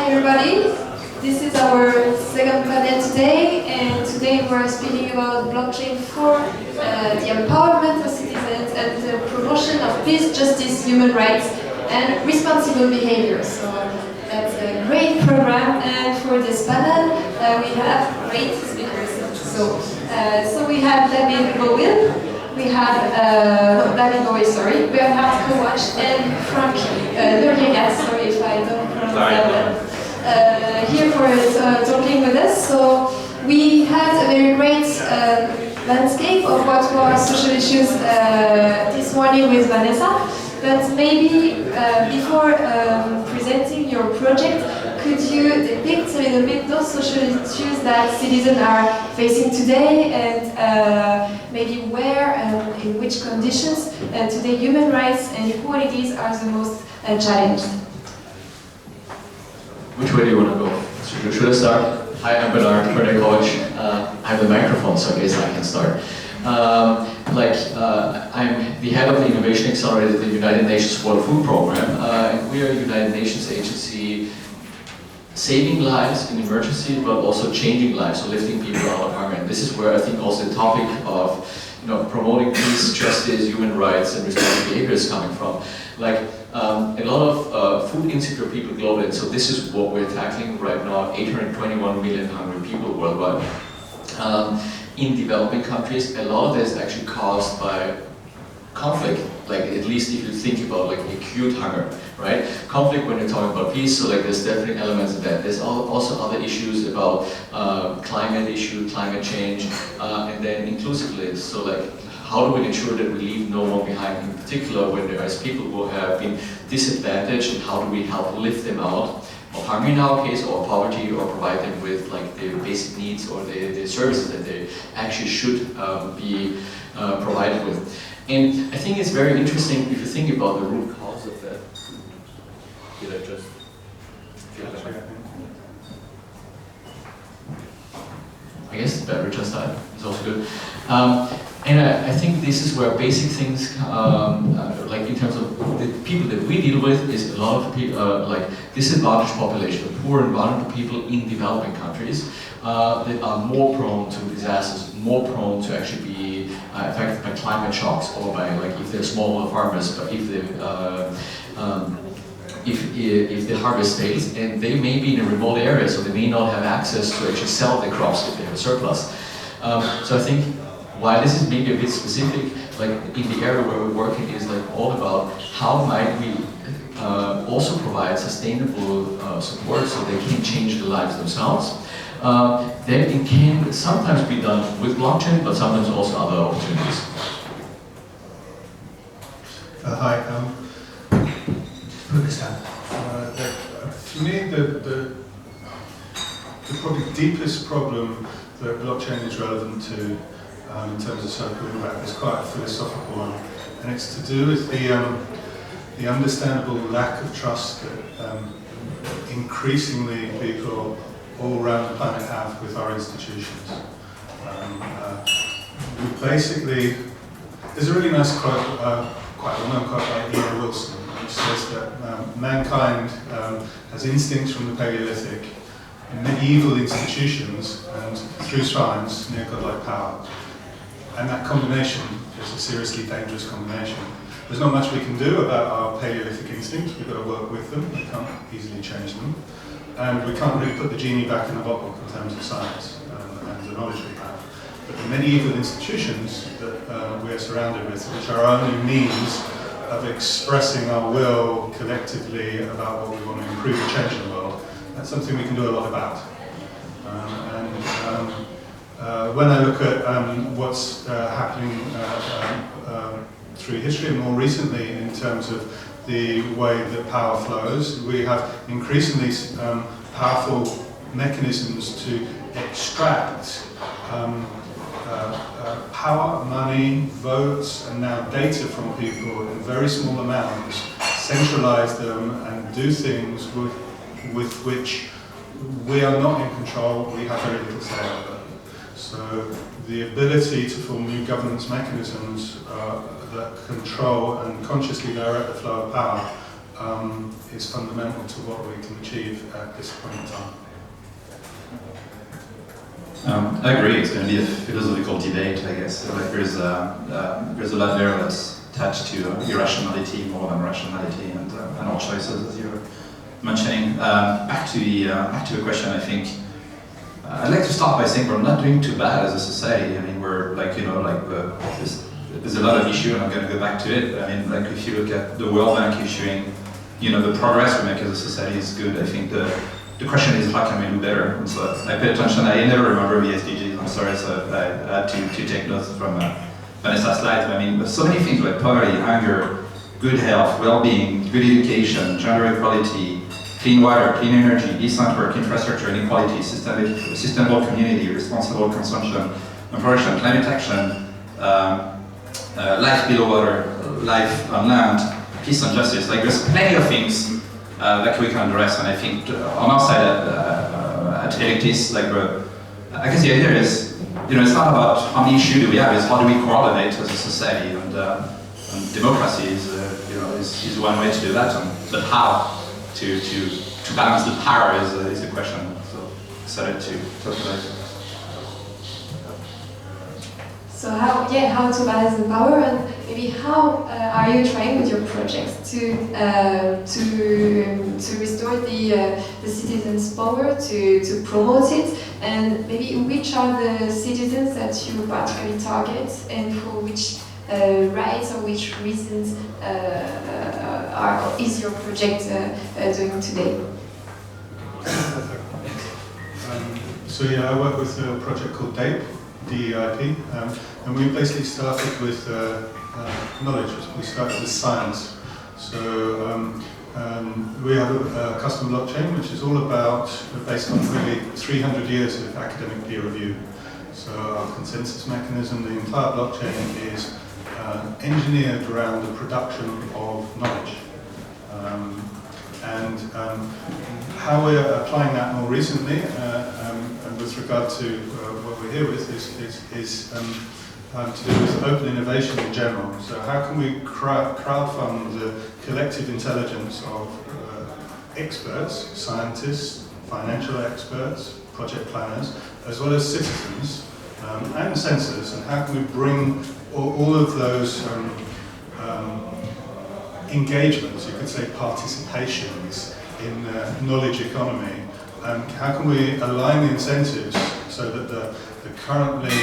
everybody. This is our second panel today, and today we're speaking about blockchain for the empowerment of citizens and the promotion of peace, justice, human rights, and responsible behavior. So that's a great program, and for this panel we have great speakers. So we have David Bowie, we have David Bowie, sorry, Bernard Kovacs, and Frank Nuriegas, sorry if I don't pronounce that well. Here for talking with us. So we had a very great landscape of what were social issues this morning with Vanessa. But maybe before presenting your project, could you depict a little bit those social issues that citizens are facing today, and maybe where and in which conditions today human rights and equalities are the most challenged? Which way do you want to go? Should I start? Hi, I'm Bernard Kovacs. I have the microphone, so I guess I can start. I'm the head of the Innovation Accelerator at the United Nations World Food Program, and we are a United Nations agency saving lives in emergency, but also changing lives, so lifting people out of hunger. And this is where I think also the topic of promoting peace, justice, human rights, and responsible behavior is coming from. A lot of food insecure people globally, and so this is what we're tackling right now, 821 million hungry people worldwide. In developing countries, a lot of this is actually caused by conflict, at least if you think about acute hunger, right? Conflict when you're talking about peace, so there's definitely elements of that. There's also other issues about climate change, and then inclusiveness. So how do we ensure that we leave no one behind, in particular when there is people who have been disadvantaged, and how do we help lift them out of hunger in our case, or poverty, or provide them with the basic needs or the services that they actually should be provided with. And I think it's very interesting if you think about the root cause of that. Did I just... I guess the battery just died. It's also good. And I think this is where basic things, in terms of the people that we deal with, is a lot of people, disadvantaged population, poor and vulnerable people in developing countries that are more prone to disasters, more prone to actually be affected by climate shocks, or by if they're smallholder farmers, or if the harvest fails, and they may be in a remote area, so they may not have access to actually sell their crops if they have a surplus. So I think why this is maybe a bit specific, in the area where we're working, is all about how might we also provide sustainable support so they can change their lives themselves. Then it can sometimes be done with blockchain, but sometimes also other opportunities. Hi, put this down. For me, the probably deepest problem that blockchain is relevant to in terms of social impact is quite a philosophical one, and it's to do with the understandable lack of trust that increasingly people all around the planet have with our institutions. We basically, there's a really nice quote, quite well-known quote by E.O. Wilson, which says that mankind has instincts from the Paleolithic, medieval institutions, and through science, near godlike power. And that combination is a seriously dangerous combination. There's not much we can do about our Paleolithic instincts. We've got to work with them. We can't easily change them. And we can't really put the genie back in the bottle in terms of science and the knowledge we have. But the medieval institutions that we are surrounded with, which are our only means of expressing our will collectively about what we want to improve and change in the world, that's something we can do a lot about. When I look at what's happening through history, and more recently in terms of the way that power flows, we have increasingly powerful mechanisms to extract power, money, votes, and now data from people in very small amounts, centralize them, and do things with which we are not in control, we have very little say over. So the ability to form new governance mechanisms that control and consciously direct the flow of power is fundamental to what we can achieve at this point in time. I agree. It's going to be a philosophical debate, I guess. So, like, there's a lot there that's attached to irrationality more than rationality and our choices, as you were mentioning. Back to the question, I think I'd like to start by saying we're not doing too bad as a society. I mean, we're there's a lot of issue, and I'm going to go back to it. But I mean, like, if you look at the World Bank issuing, the progress we make as a society is good. I think the question is, how can we do better? And so I pay attention. I never remember the SDGs. I'm sorry, so I had to take notes from Vanessa's slides. But I mean, there's so many things like poverty, hunger, good health, well-being, good education, gender equality, clean water, clean energy, decent work, infrastructure inequality, sustainable community, responsible consumption, environment, climate action, life below water, life on land, peace and justice. Like, there's plenty of things that we can address, and I think on our side at Electis, like, I guess the idea is, it's not about how many issues do we have, it's how do we coordinate as a society, and democracy is one way to do that, but how to balance the power is the question. So excited to talk about it. So how to balance the power, and maybe how are you trying with your projects to restore the citizens' power, to promote it, and maybe which are the citizens that you particularly target, and for which rights or which reasons is your project doing today? So yeah, I work with a project called DEIP, D-E-I-P, and we basically started with knowledge. We started with science. So we have a custom blockchain, which is all about, based on really 300 years of academic peer review. So our consensus mechanism, the entire blockchain is engineered around the production of knowledge. And how we're applying that more recently, and with regard to what we're here with, is to do with open innovation in general. So how can we crowdfund the collective intelligence of experts, scientists, financial experts, project planners, as well as citizens and censors, and how can we bring all of those engagements, you could say participations, in the knowledge economy, and how can we align the incentives so that the currently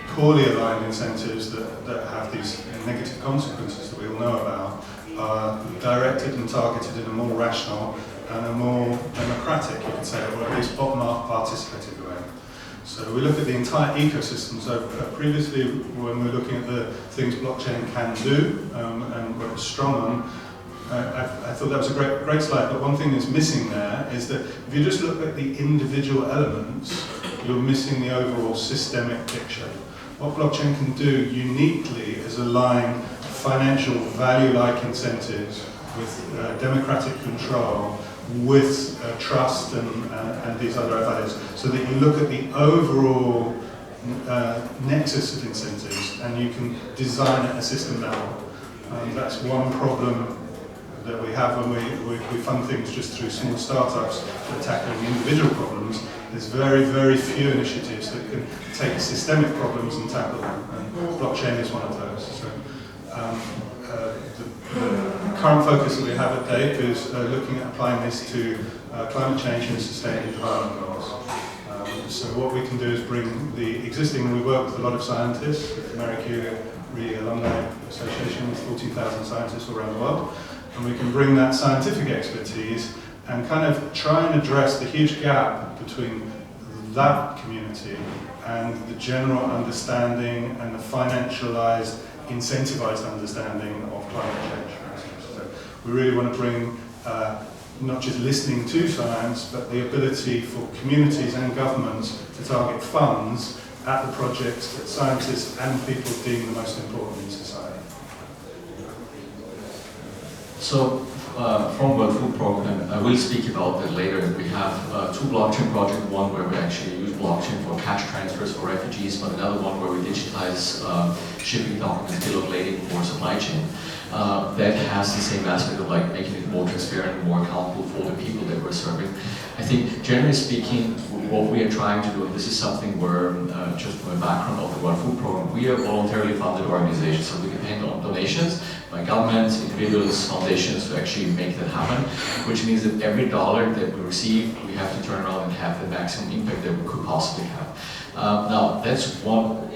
poorly aligned incentives that have these negative consequences that we all know about are directed and targeted in a more rational and a more democratic, you could say, or at least bottom-up participative way. So we look at the entire ecosystem. So previously, when we're looking at the things blockchain can do and what it's strong on, I thought that was a great slide, but one thing that's missing there is that if you just look at the individual elements, you're missing the overall systemic picture. What blockchain can do uniquely is align financial value-like incentives with democratic control, with trust and these other values, so that you look at the overall nexus of incentives and you can design at a system level. That's one problem that we have when we fund things just through small startups that are tackling individual problems. There's very, very few initiatives that can take systemic problems and tackle them, and blockchain is one of those. So, the current focus that we have at DEIP is looking at applying this to climate change and sustainable development goals. So what we can do is bring the existing, we work with a lot of scientists, the Marie Curie Alumni Association with 14,000 scientists all around the world, and we can bring that scientific expertise and kind of try and address the huge gap between that community and the general understanding and the financialized, incentivized understanding of climate change, for instance. So we really want to bring not just listening to science, but the ability for communities and governments to target funds at the projects that scientists and people deem the most important in society. So from World Food Program, I will speak about that later. We have two blockchain projects, one where we actually use blockchain for cash transfers for refugees, but another one where we digitize shipping documents, bill of lading for supply chain. That has the same aspect of like making it more transparent, more accountable for the people that we're serving. I think, generally speaking, what we are trying to do, and this is something where, just from the background of the World Food Program, we are voluntarily funded organizations, so we depend on donations by governments, individuals, foundations to actually make that happen, which means that every dollar that we receive, we have to turn around and have the maximum impact that we could possibly have. Now, that's one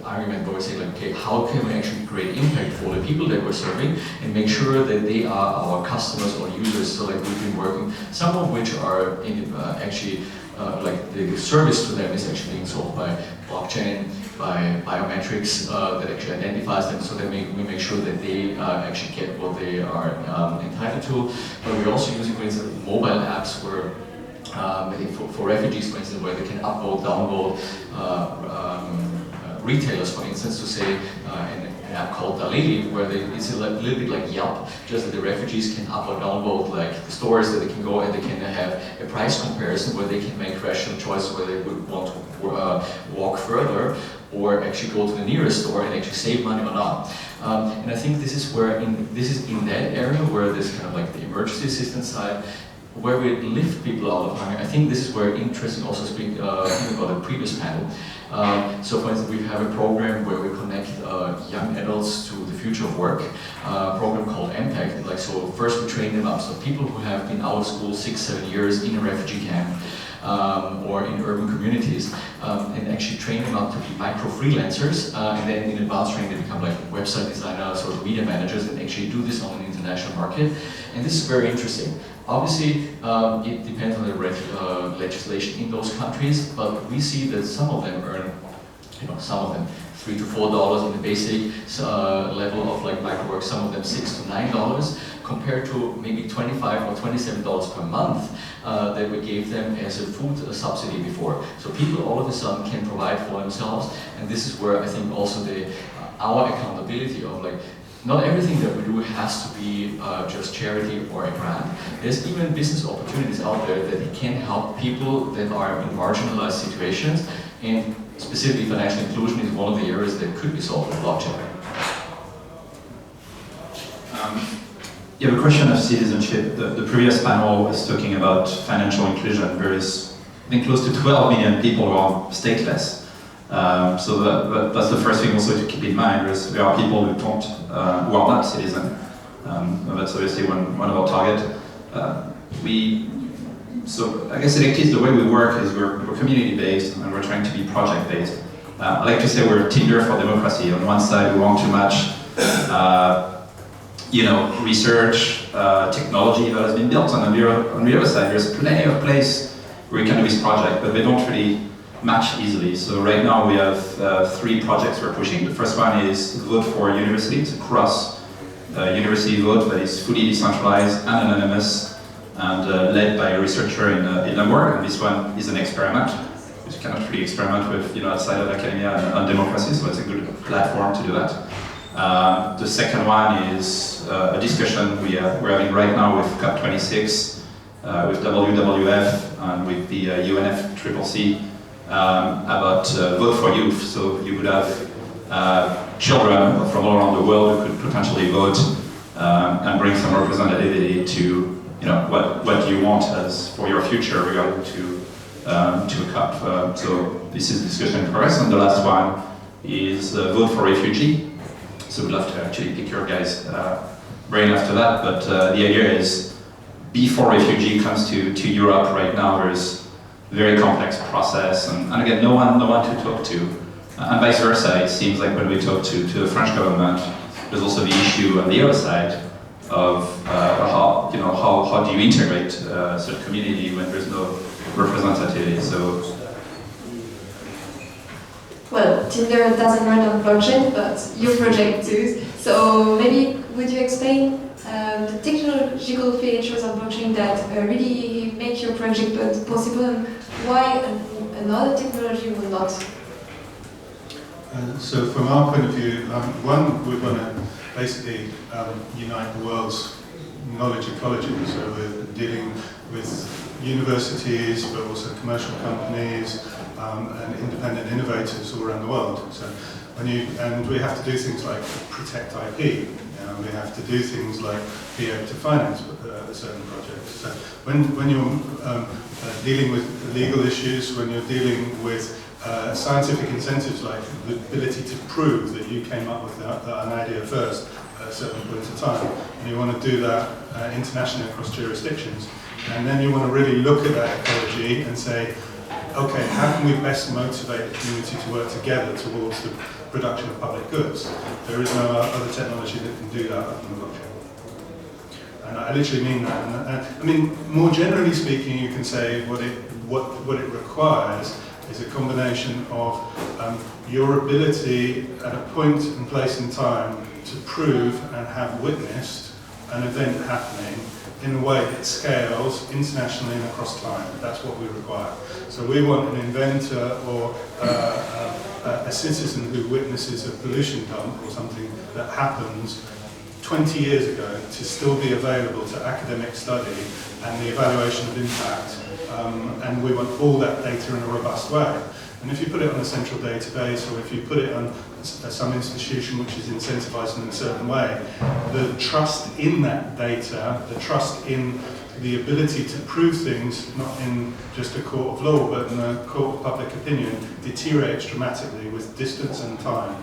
argument where we say, like, okay, how can we actually create impact for the people that we're serving and make sure that they are our customers or users? So, like, we've been working, some of which are in, actually, like the service to them is actually being sold by blockchain, by biometrics that actually identifies them, so that we make sure that they actually get what they are entitled to. But we're also using, for instance, mobile apps where for refugees, for instance, where they can upload, download retailers, for instance, to say an app called Dalili, where it's a little bit like Yelp, just that the refugees can upload, download like the stores that they can go and they can have a price comparison where they can make rational choices whether they would want to walk further or actually go to the nearest store and actually save money or not. And I think this is where, this is in that area where there's kind of like the emergency assistance side, where we lift people out of hunger. I think this is where interesting also speak about the previous panel. So for instance, we have a program where we connect young adults to the future of work, a program called Impact. Like, so first we train them up, so people who have been out of school 6-7 years in a refugee camp or in urban communities, and actually train them up to be micro freelancers, and then in advanced training they become like website designers or media managers and actually do this on an international market. And this is very interesting. Obviously, it depends on the legislation in those countries, but we see that some of them earn, some of them $3 to $4 in the basic level of like micro work, some of them $6 to $9, compared to maybe $25 or $27 per month that we gave them as a food subsidy before. So people all of a sudden can provide for themselves, and this is where I think also our accountability of like, not everything that we do has to be just charity or a grant. There's even business opportunities out there that can help people that are in marginalized situations, and specifically financial inclusion is one of the areas that could be solved with blockchain. You have a question of citizenship. The previous panel was talking about financial inclusion. There is, I think, close to 12 million people who are stateless. So that's the first thing also to keep in mind. There are people who are not citizens. That's obviously one of our targets. So I guess Electis, the way we work is we're community-based and we're trying to be project-based. I like to say we're Tinder for democracy. On one side, we want to match, research, technology that has been built, and on the other side, there's plenty of place where you can do this project, but they don't really match easily. So right now we have 3 projects we're pushing. The first one is Vote for University. It's a cross university vote that is fully decentralized and anonymous and led by a researcher in Hamburg. And this one is an experiment. You cannot really experiment with outside of academia and democracy, so it's a good platform to do that. The second one is a discussion we're having right now with COP26, with WWF and with the UNFCCC. About Vote for Youth. So you would have children from all around the world who could potentially vote and bring some representativity to what do you want as for your future regarding to a COP. So this is discussion for us. And the last one is Vote for Refugee. So we'd love to actually pick your guys' brain after that. But the idea is before refugee comes to Europe right now, there's very complex process, and again, no one to talk to, and vice versa. It seems like when we talk to the French government, there's also the issue on the other side of how do you integrate such community when there's no representativity. So, well, Tinder doesn't run on blockchain, but your project do. So maybe would you explain the technological features of blockchain that really make your project possible, and why another technology will not? So from our point of view, one, we want to basically unite the world's knowledge ecology. So we're dealing with universities, but also commercial companies and independent innovators all around the world. So and we have to do things like protect IP. We have to do things like be able to finance certain projects. So when you're dealing with legal issues, when you're dealing with scientific incentives like the ability to prove that you came up with an idea first at a certain point in time, and you want to do that internationally across jurisdictions, and then you want to really look at that ecology and say, okay, how can we best motivate the community to work together towards the production of public goods? There is no other technology that can do that other than blockchain. And I literally mean that. And I mean, more generally speaking, you can say what it requires is a combination of your ability at a point and place in time to prove and have witnessed an event happening in a way that scales internationally and across time. That's what we require. So we want an inventor or a citizen who witnesses a pollution dump or something that happens 20 years ago to still be available to academic study and the evaluation of impact. And we want all that data in a robust way. And if you put it on a central database, or if you put it on some institution which is incentivized in a certain way, the trust in that data, the trust in the ability to prove things, not in just a court of law, but in a court of public opinion, deteriorates dramatically with distance and time.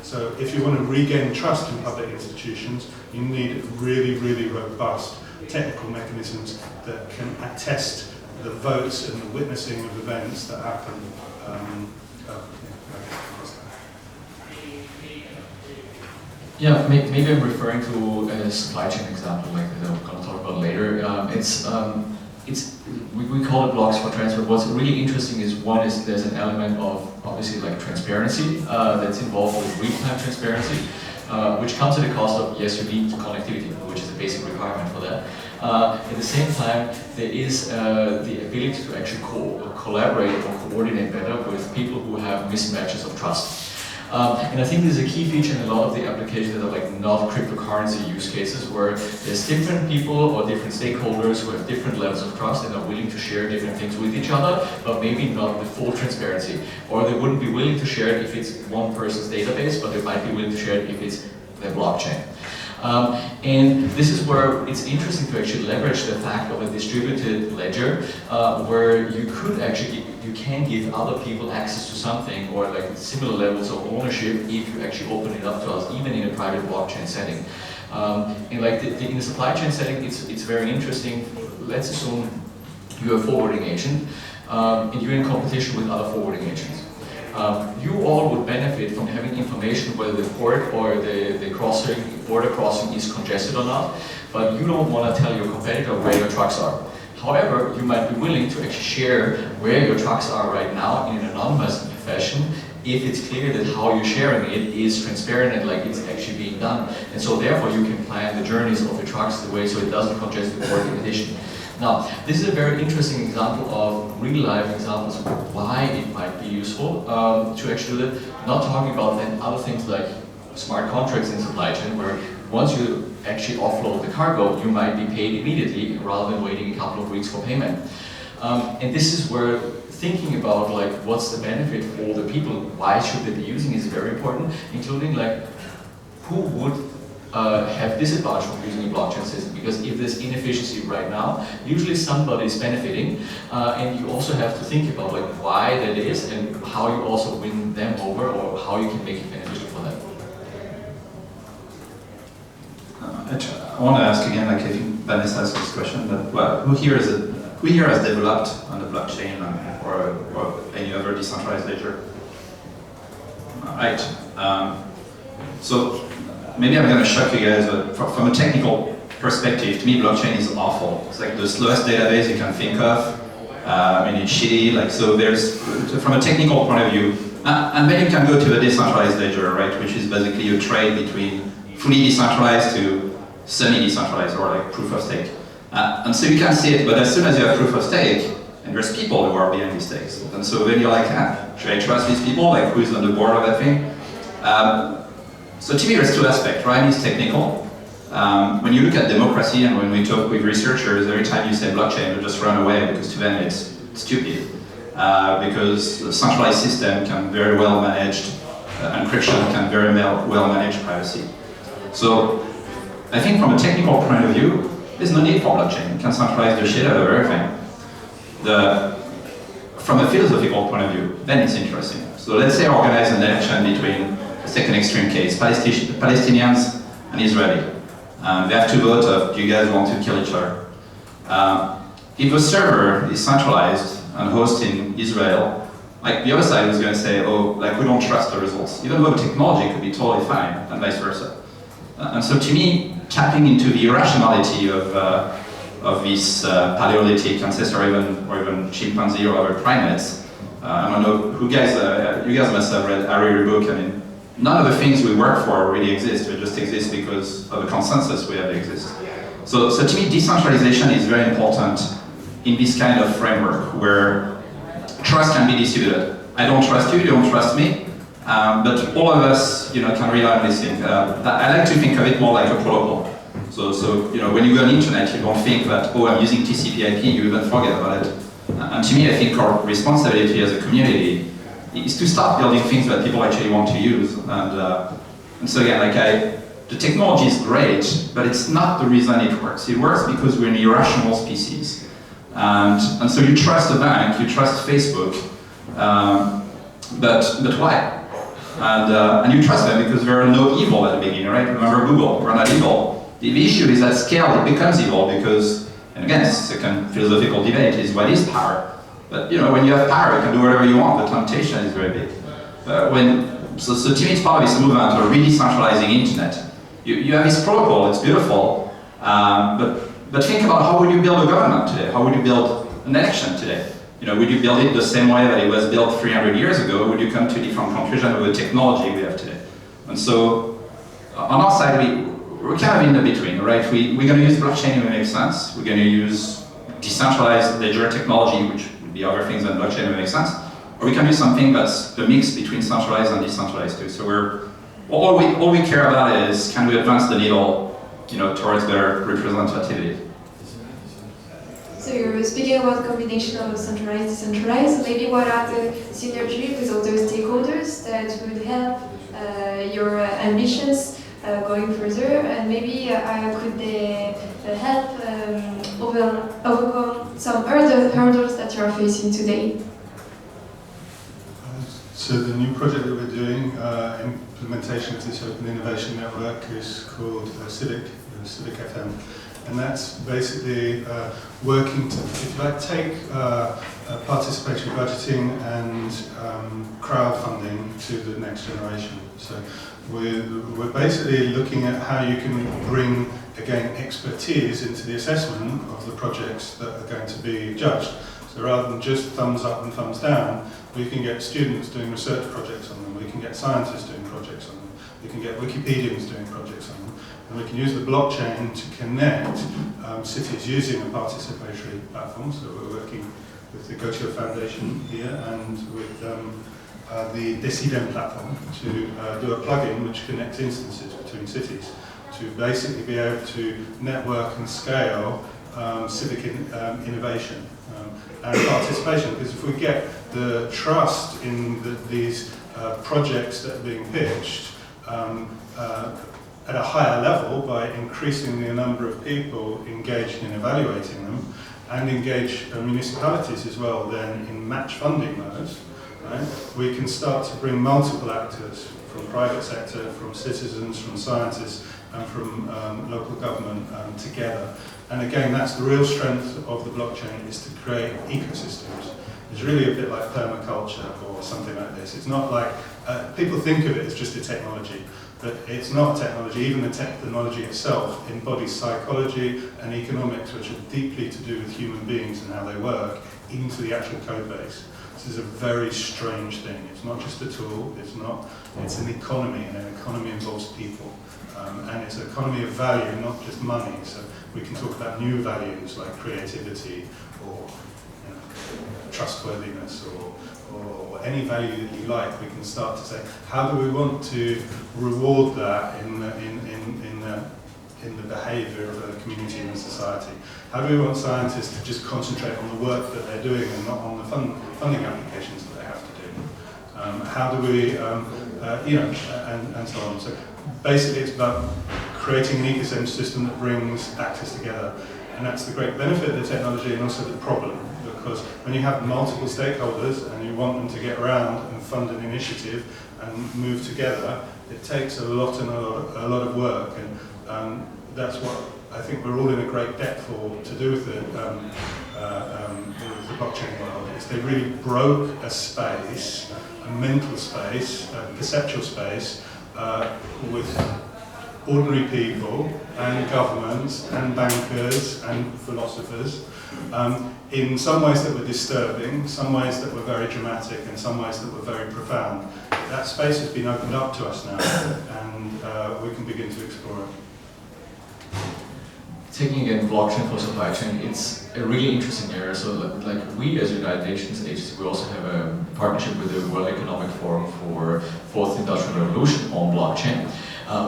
So if you want to regain trust in public institutions, you need really, really robust technical mechanisms that can attest the votes and the witnessing of events that happen. Yeah, maybe I'm referring to a supply chain example, like that I'm going to talk about later. We call it blocks for transfer. What's really interesting is there's an element of obviously like transparency that's involved with real-time transparency, which comes at the cost of, yes, you need connectivity, which is a basic requirement for that. At the same time, there is the ability to actually collaborate or coordinate better with people who have mismatches of trust. And I think this is a key feature in a lot of the applications that are like not cryptocurrency use cases, where there's different people or different stakeholders who have different levels of trust and are willing to share different things with each other, but maybe not with full transparency. Or they wouldn't be willing to share it if it's one person's database, but they might be willing to share it if it's the blockchain. And this is where it's interesting to actually leverage the fact of a distributed ledger, where you can give other people access to something or like similar levels of ownership if you actually open it up to us, even in a private blockchain setting. And like in the supply chain setting, it's very interesting. Let's assume you're a forwarding agent and you're in competition with other forwarding agents. You all would benefit from having information whether the port or the border crossing is congested or not, but you don't want to tell your competitor where your trucks are. However, you might be willing to actually share where your trucks are right now in an anonymous fashion if it's clear that how you're sharing it is transparent and like it's actually being done. And so therefore you can plan the journeys of your trucks the way so it doesn't congest the port in addition. Now, this is a very interesting example of real-life examples of why it might be useful to actually do that. Not talking about then other things like smart contracts in supply chain, where once you actually offload the cargo, you might be paid immediately rather than waiting a couple of weeks for payment. And this is where thinking about like what's the benefit for the people, why should they be using is very important, including like who would have disadvantage from using a blockchain system, because if there's inefficiency right now, usually somebody is benefiting, and you also have to think about like why that is and how you also win them over or how you can make it beneficial for them. I want to ask again, like I think Vanessa asked this question, but well, who here has developed on the blockchain or any other decentralized ledger? Right. So maybe I'm going to shock you guys, but from a technical perspective, to me blockchain is awful. It's like the slowest database you can think of. I mean, it's shitty. Like, so there's, from a technical point of view, and then you can go to a decentralized ledger, right, which is basically a trade between fully decentralized to semi-decentralized, or like proof of stake. And so you can see it, but as soon as you have proof of stake, and there's people who are behind these stakes, and so then you're like, should I trust these people? Like, who's on the board of that thing? So to me, there's two aspects. One is technical, When you look at democracy and when we talk with researchers, every time you say blockchain, they just run away because to them it's stupid. Because a centralized system can very well manage encryption, can very well manage privacy. So I think from a technical point of view, there's no need for blockchain. You can centralize the shit out of everything. From a philosophical point of view, then it's interesting. So let's say organize an election between a second extreme case, Palestinians and Israeli. They have to vote of, do you guys want to kill each other? If the server is centralized and hosted in Israel, like the other side is going to say, oh, like we don't trust the results, even though the technology could be totally fine, and vice versa. And so to me, tapping into the irrationality of these Paleolithic ancestors, or even chimpanzee or other primates, I don't know, you guys must have read Harry's book. I mean, none of the things we work for really exist, they just exist because of the consensus we have exist. So to me, decentralization is very important in this kind of framework where trust can be distributed. I don't trust you, you don't trust me, but all of us, can rely on this thing. I like to think of it more like a protocol. So when you go on the internet, you don't think that, oh, I'm using TCP/IP, you even forget about it. And to me, I think our responsibility as a community is to start building things that people actually want to use. And so again, the technology is great, but it's not the reason it works. It works because we're an irrational species. And so you trust a bank, you trust Facebook, but why? And you trust them because there are no evil at the beginning, right? Remember Google, we're not evil. The issue is at scale it becomes evil because, and again, second philosophical debate is what is power? But when you have power, you can do whatever you want. The temptation is very big. So to me, it's part of this movement of really centralizing internet. You have this protocol, it's beautiful, but think about how would you build a government today? How would you build an election today? Would you build it the same way that it was built 300 years ago? Would you come to a different conclusion with the technology we have today? And so, on our side, we're kind of in the between, right? We're going to use blockchain when it makes sense. We're going to use decentralized ledger technology, which would be other things than blockchain when it makes sense. Or we can do something that's the mix between centralized and decentralized too. So all we care about is, can we advance the needle, towards their representativity? So you're speaking about combination of centralized, decentralized. Maybe what are the synergy with other stakeholders that would help your ambitions going further, and maybe could they help overcome some other hurdles that you are facing today? So the new project that we're doing, implementation of this Open Innovation Network, is called Civic FM. And that's basically working to, if you like, take participatory budgeting and crowdfunding to the next generation. So we're basically looking at how you can bring, again, expertise into the assessment of the projects that are going to be judged. So rather than just thumbs up and thumbs down, we can get students doing research projects on them, we can get scientists doing projects on them, we can get Wikipedians doing projects on them, and we can use the blockchain to connect cities using a participatory platform. So we're working with the Gautier Foundation here and with the Decidem platform to do a plugin which connects instances between cities to basically be able to network and scale civic innovation and participation. Because if we get the trust in these projects that are being pitched at a higher level by increasing the number of people engaged in evaluating them, and engage municipalities as well then in match funding those, right? We can start to bring multiple actors from private sector, from citizens, from scientists, and from local government together. And again, that's the real strength of the blockchain, is to create ecosystems. It's really a bit like permaculture or something like this. It's not like, people think of it as just a technology, but it's not technology. Even the technology itself embodies psychology and economics, which are deeply to do with human beings and how they work, into the actual code base. This is a very strange thing. It's not just a tool, it's an economy, and an economy involves people. And it's an economy of value, not just money. So we can talk about new values like creativity or trustworthiness or any value that you like. We can start to say, how do we want to reward that in in the behaviour of a community and a society? How do we want scientists to just concentrate on the work that they're doing and not on the funding applications that they have to do? How do we, and so on. So basically it's about creating an ecosystem that brings actors together. And that's the great benefit of the technology and also the problem. Because when you have multiple stakeholders and you want them to get around and fund an initiative and move together, it takes a lot of work, and that's what I think we're all in a great debt for to do with the blockchain world. Is they really broke a space, a mental space, a perceptual space, with ordinary people and governments and bankers and philosophers, in some ways that were disturbing, some ways that were very dramatic, and some ways that were very profound. That space has been opened up to us now, and we can begin to explore it. Taking again blockchain for supply chain, it's a really interesting area. So like we as United Nations agency, we also have a partnership with the World Economic Forum for Fourth Industrial Revolution on blockchain.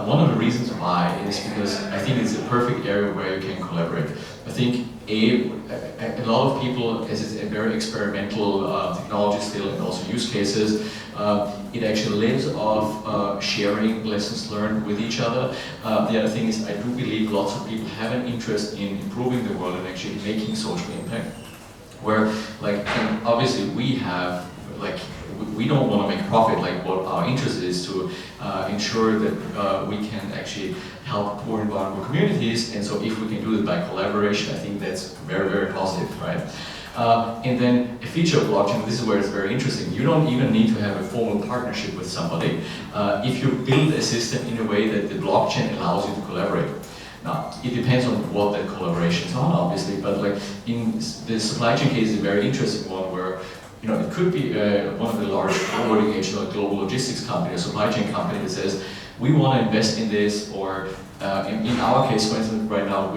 One of the reasons why is because I think it's a perfect area where you can collaborate. I think a lot of people, as it's a very experimental technology still and also use cases, it actually lives off sharing lessons learned with each other. The other thing is I do believe lots of people have an interest in improving the world and actually making social impact. Where, like, and obviously we have, like, we don't want to make profit. Like, what our interest is to ensure that we can actually help poor and vulnerable communities, and so if we can do it by collaboration, I think that's very, very positive, right? And then a feature of blockchain, this is where it's very interesting, you don't even need to have a formal partnership with somebody. If you build a system in a way that the blockchain allows you to collaborate. Now, it depends on what the collaborations are, obviously, but like in the supply chain case is a very interesting one where, you know, it could be one of the large forwarding agents or global logistics company, a supply chain company that says, we want to invest in this, or in our case, for instance, right now,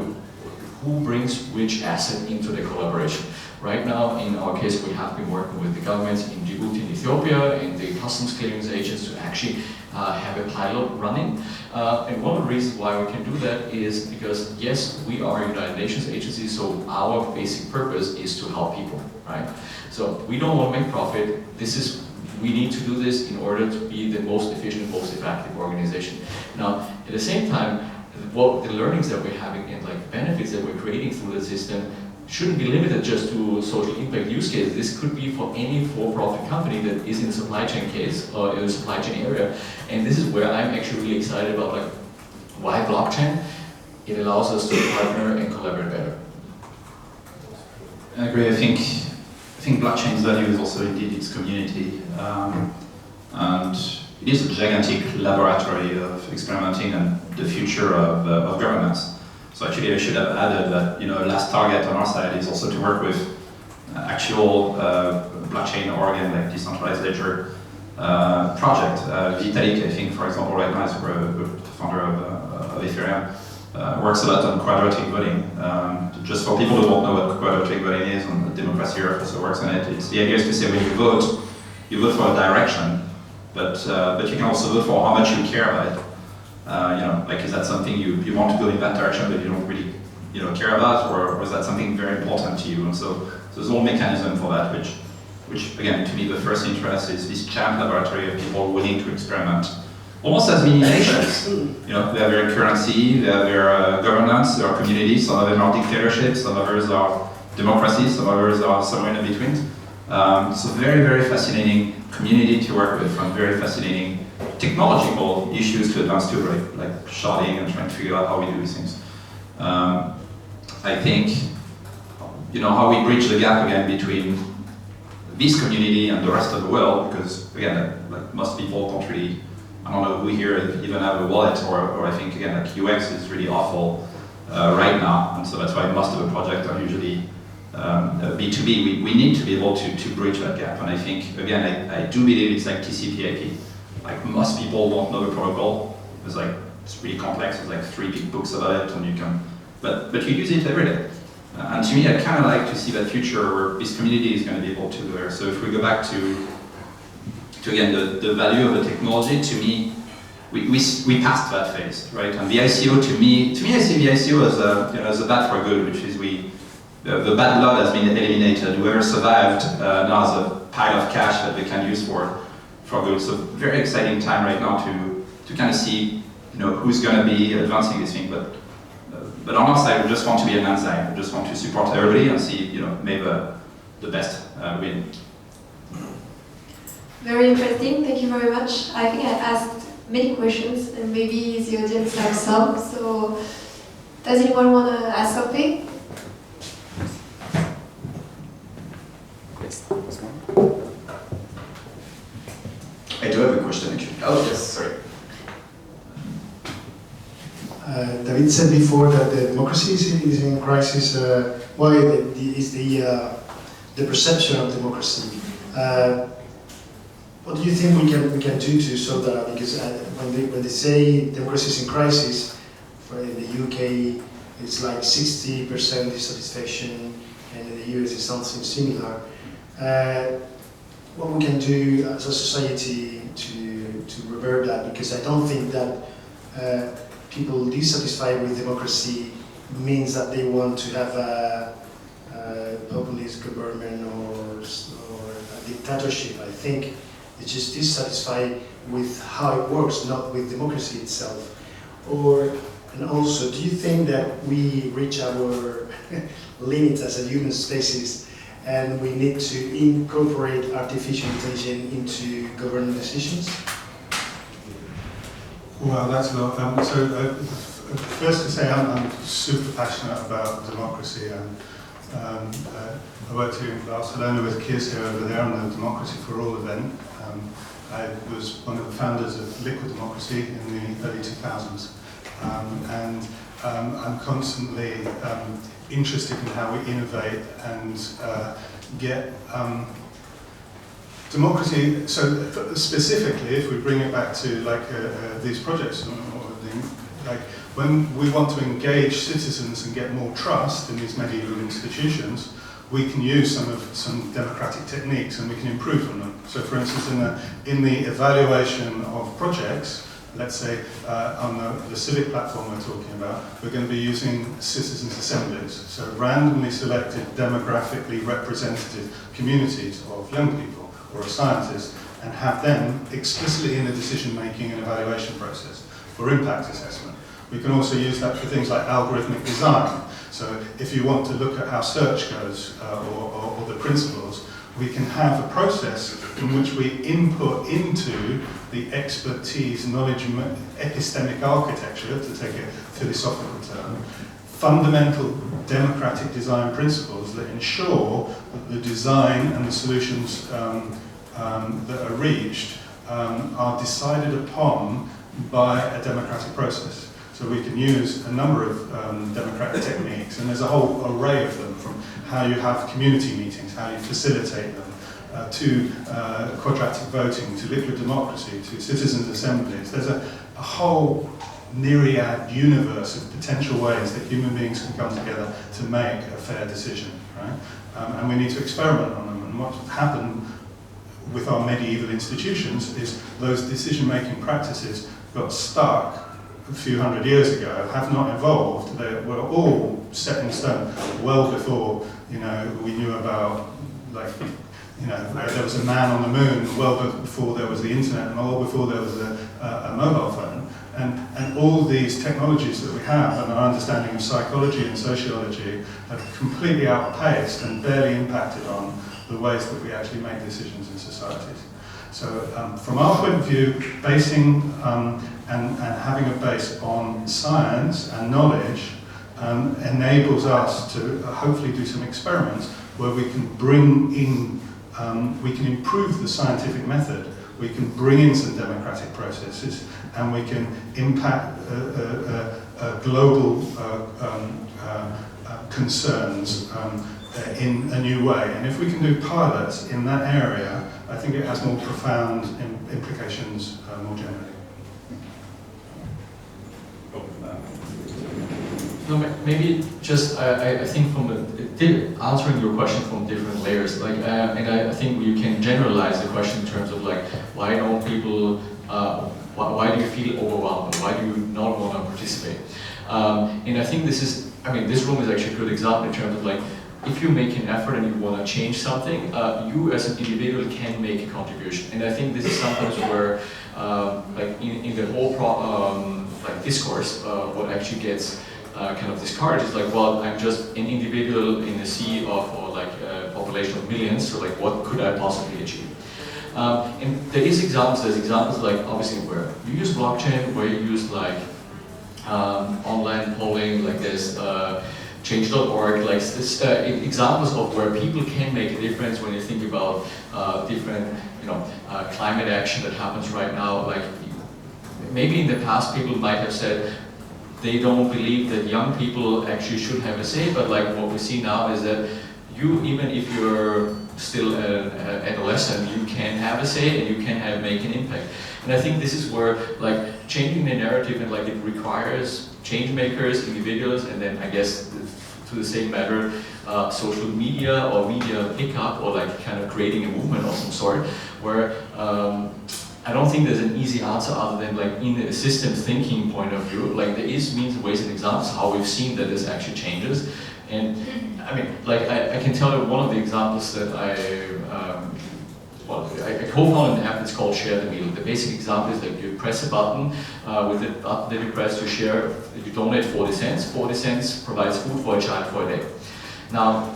who brings which asset into the collaboration. Right now, in our case, we have been working with the governments in Djibouti and Ethiopia and the customs clearance agents to actually have a pilot running. And one of the reasons why we can do that is because, yes, we are a United Nations agency, so our basic purpose is to help people, right? So we don't want to make profit. We need to do this in order to be the most efficient, most effective organization. Now, at the same time, what the learnings that we're having and like benefits that we're creating through the system shouldn't be limited just to social impact use cases. This could be for any for-profit company that is in the supply chain case or in the supply chain area. And this is where I'm actually really excited about, like, why blockchain? It allows us to partner and collaborate better. I agree. I think blockchain's value is also indeed its community, and it is a gigantic laboratory of experimenting and the future of governance. So actually, I should have added that, you know, last target on our side is also to work with actual blockchain organ like decentralized ledger project. Vitalik, I think, for example, right now is the founder of Ethereum. Works a lot on quadratic voting. Just for people who don't know what quadratic voting is, and the Democracy Earth also works on it. The idea is to say when you vote for a direction, but you can also vote for how much you care about it. You know, like, is that something you want to go in that direction but you don't really, you know, care about, or is that something very important to you? And so there's a whole mechanism for that, which again, to me, the first interest is this giant laboratory of people willing to experiment. Almost as mini nations. You know, they have their currency, they have their governance, their communities. Some of them are dictatorships, some others are democracies, some others are somewhere in between. So very, very fascinating community to work with, and very fascinating technological issues to advance to, right? Like sharding and trying to figure out how we do these things. I think, you know, how we bridge the gap again between this community and the rest of the world, because again, like most people don't really, I don't know who here even have a wallet, or I think again, like UX is really awful right now, and so that's why most of the projects are usually B2B. We need to be able to bridge that gap, and I think, again, I do believe it's like TCP/IP. Like, most people don't know the protocol. It's really complex. There's like 3 big books about it, and you can, but you use it every day. And to me, I kind of like to see that future where this community is going to be able to do it. So if we go back to again, the value of the technology, to me, we passed that phase, right? And the ICO, to me, I see the ICO as a bad for good, which is the bad blood has been eliminated. Whoever survived now has a pile of cash that they can use for good. So very exciting time right now to kind of see, who's going to be advancing this thing. But on our side, we just want to be an enzyme. We just want to support everybody and see, maybe the best win. Very interesting. Thank you very much. I think I asked many questions, and maybe the audience has some. So, does anyone want to ask something? I do have a question actually. Oh yes, sorry. David said before that the democracy is in crisis. Why is the perception of democracy? What do you think we can do to solve that? Because when they say democracy is in crisis, in the UK it's like 60% dissatisfaction, and in the US it's something similar. What we can do as a society to revert that? Because I don't think that people dissatisfied with democracy means that they want to have a populist government or a dictatorship. I think it's just dissatisfied with how it works, not with democracy itself. And also, do you think that we reach our limits as a human species and we need to incorporate artificial intelligence into governing decisions? Well, that's a lot. First to say, I'm super passionate about democracy, and I worked here in Barcelona with Kirs here over there on the Democracy for All event. I was one of the founders of Liquid Democracy in the early 2000s, and I'm constantly interested in how we innovate and get democracy. So specifically, if we bring it back to these projects, like when we want to engage citizens and get more trust in these medieval institutions, we can use some democratic techniques and we can improve on them. So, for instance, in the evaluation of projects, let's say on the civic platform we're talking about, we're going to be using citizens' assemblies, so randomly selected, demographically representative communities of young people or of scientists, and have them explicitly in the decision-making and evaluation process for impact assessment. We can also use that for things like algorithmic design. So if you want to look at how search goes or the principles, we can have a process in which we input into the expertise, knowledge, epistemic architecture, to take a philosophical term, fundamental democratic design principles that ensure that the design and the solutions that are reached are decided upon by a democratic process. So we can use a number of democratic techniques, and there's a whole array of them, from how you have community meetings, how you facilitate them, to quadratic voting, to liquid democracy, to citizens' assemblies. There's a whole myriad universe of potential ways that human beings can come together to make a fair decision, right? And we need to experiment on them. And what's happened with our medieval institutions is those decision-making practices got stuck a few hundred years ago, have not evolved. They were all set in stone well before, we knew about, there was a man on the moon, well before there was the internet, and well before there was a mobile phone. And all these technologies that we have and our understanding of psychology and sociology have completely outpaced and barely impacted on the ways that we actually make decisions in societies. So from our point of view, basing and having a base on science and knowledge enables us to hopefully do some experiments where we can bring in, we can improve the scientific method, we can bring in some democratic processes, and we can impact global concerns in a new way. And if we can do pilots in that area, I think it has more profound implications more generally. No, maybe just I think from answering your question from different layers, like, and I think you can generalize the question in terms of like, why don't people, why do you feel overwhelmed? Why do you not want to participate? And I think this is, I mean, this room is actually a good example in terms of like, if you make an effort and you want to change something, you as an individual can make a contribution. And I think this is sometimes where, like in the whole like discourse, what actually gets kind of discouraged is like, well, I'm just an individual in a sea of, or like a population of millions, so like what could I possibly achieve? And there's examples like obviously where you use blockchain, where you use like online polling, like there's change.org, like this, examples of where people can make a difference when you think about different, climate action that happens right now. Like maybe in the past people might have said they don't believe that young people actually should have a say, but like what we see now is that you, even if you're still an adolescent, you can have a say and you can make an impact. And I think this is where like changing the narrative and like it requires change makers, individuals, and then I guess to the same matter, social media or media pickup or like kind of creating a movement of some sort where I don't think there's an easy answer other than like in a systems thinking point of view, like there is means, ways and examples how we've seen that this actually changes. And I mean, like I can tell you one of the examples that I co-founded an app that's called Share the Meal. The basic example is that you press a button, with the button that you press to share, you donate 40 cents. 40 cents provides food for a child for a day. Now,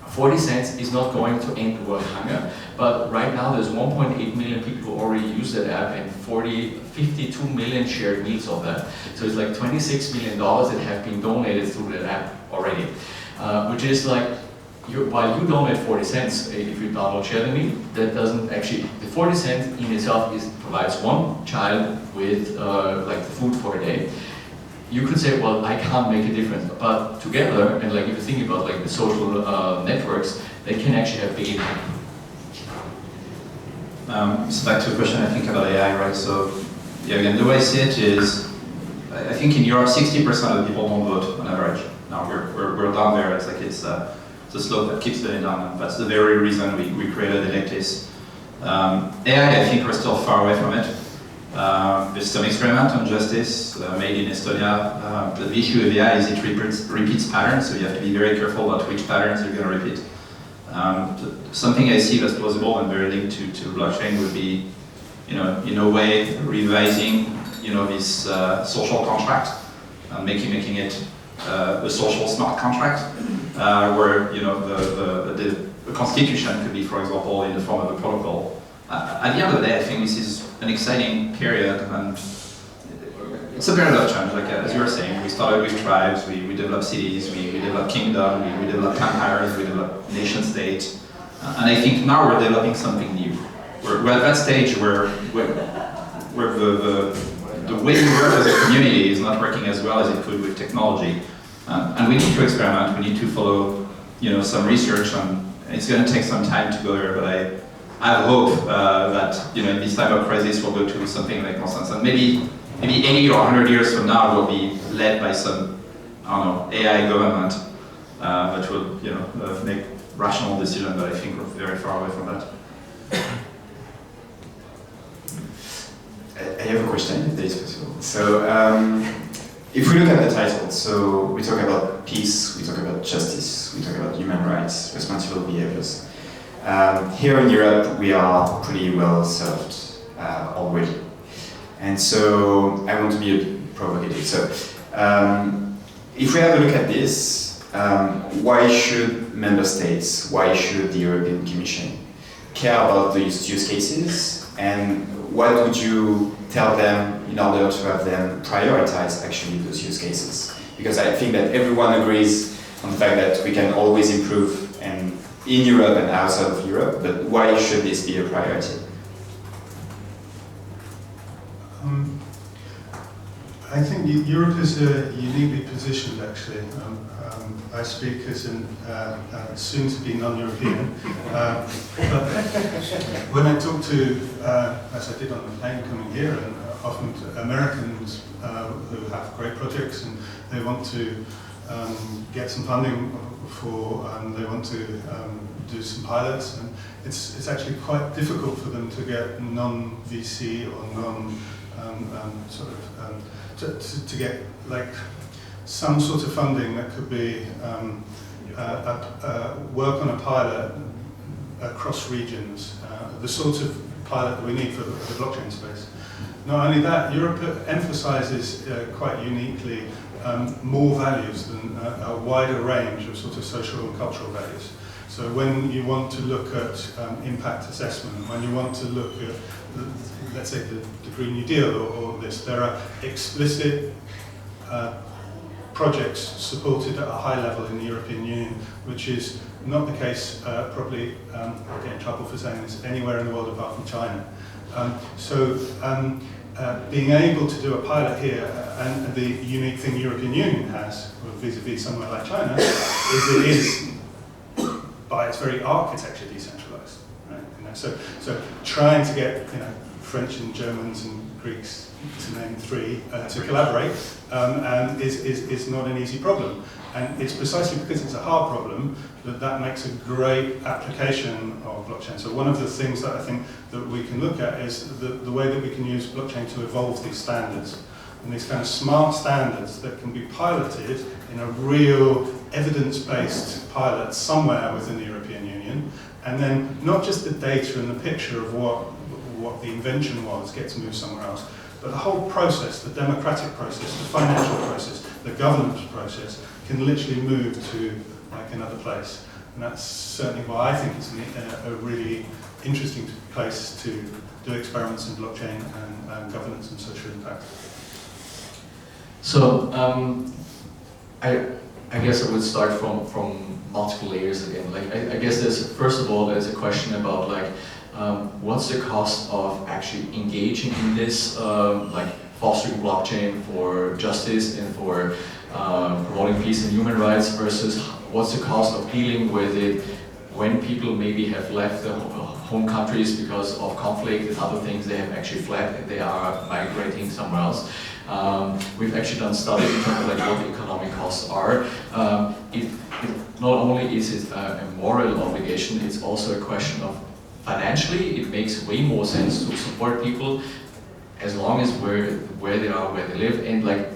40 cents is not going to end world hunger, but right now there's 1.8 million people who already use that app and 52 million shared meals of that. So it's like $26 million that have been donated through that app already, which is like, while you donate 40 cents, if you download Share the Meal, that doesn't actually, the 40 cents in itself provides one child with like the food for a day. You could say, well, I can't make a difference, but together, and like if you think about like the social networks, they can actually have big impact. So back to a question I think about AI, right? So yeah, again, the way I see it is, I think in Europe, 60% of people don't vote on average. Now we're down there. It's like it's a slope that keeps going down. And that's the very reason we created Electis. AI, I think we're still far away from it. There's some experiment on justice made in Estonia. The issue with AI is it repeats patterns, so you have to be very careful about which patterns you're going to repeat. Something I see that's plausible and very linked to blockchain would be, in a way, revising, this social contract and making it a social smart contract, where the constitution could be, for example, in the form of a protocol. At the end of the day, I think this is an exciting period, and it's a period of change. Like as you were saying, we started with tribes, we developed cities, we developed kingdom, we developed empires, we developed nation states, and I think now we're developing something new. We're at that stage where the way we work as a community is not working as well as it could with technology, and we need to experiment. We need to follow, some research, and it's going to take some time to go there. But I hope that in this time of crisis we'll go to something like more sense, and maybe 80 or 100 years from now we'll be led by some, AI government that will make rational decisions. But I think we're very far away from that. I have a question, if that is possible. So, if we look at the title, so we talk about peace, we talk about justice, we talk about human rights, responsible behaviors. Here in Europe, we are pretty well served already. And so, I want to be a bit provocative. So, if we have a look at this, why should member states, why should the European Commission care about these use cases, and what would you tell them in order to have them prioritize actually those use cases? Because I think that everyone agrees on the fact that we can always improve in Europe and outside of Europe, but why should this be a priority? I think Europe is uniquely positioned actually. I speak as an soon to be non-European, but when I talk to, as I did on the plane coming here, and often Americans who have great projects and they want to get some funding for, they want to do some pilots, and it's actually quite difficult for them to get non-VC or to get like some sort of funding that could be work on a pilot across regions, the sort of pilot that we need for the blockchain space. Not only that, Europe emphasizes quite uniquely more values than a wider range of sort of social and cultural values. So when you want to look at impact assessment, when you want to look at, let's say, the Green New Deal or this, there are explicit projects supported at a high level in the European Union, which is not the case probably, I'll get in trouble for saying this, anywhere in the world apart from China. Being able to do a pilot here, and the unique thing the European Union has vis-a-vis somewhere like China, is it is by its very architecture decentralized. Right? So trying to get French and Germans and Greeks, to name three, to collaborate is not an easy problem. And it's precisely because it's a hard problem that makes a great application of blockchain. So one of the things that I think that we can look at is the way that we can use blockchain to evolve these standards. And these kind of smart standards that can be piloted in a real evidence-based pilot somewhere within the European Union. And then not just the data and the picture of what the invention was gets moved somewhere else, but the whole process, the democratic process, the financial process, the governance process, can literally move to like another place. And that's certainly why I think it's a really interesting place to do experiments in blockchain and governance and social impact. So I guess I would start from multiple layers again. Like I guess first of all there's a question about like what's the cost of actually engaging in this, like fostering blockchain for justice and for promoting peace and human rights, versus what's the cost of dealing with it when people maybe have left their home countries because of conflict and other things, they have actually fled and they are migrating somewhere else. We've actually done studies in terms of like what the economic costs are. Not only is it a moral obligation, it's also a question of financially, it makes way more sense to support people as long as where they are, where they live, and like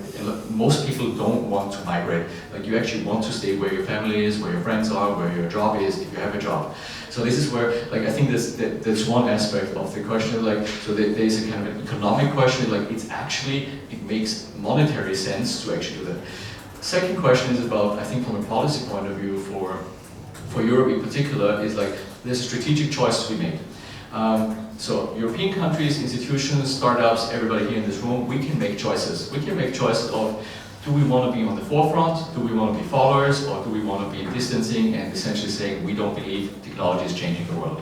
most people don't want to migrate. Like you actually want to stay where your family is, where your friends are, where your job is, if you have a job. So this is where, like, I think that's one aspect of the question. Like, so there's a kind of an economic question. Like, it makes monetary sense to actually do that. Second question is about, I think, from a policy point of view for Europe in particular, is like there's a strategic choice to be made. So European countries, institutions, startups, everybody here in this room, we can make choices. We can make choices of, do we want to be on the forefront, do we want to be followers, or do we want to be distancing and essentially saying we don't believe technology is changing the world.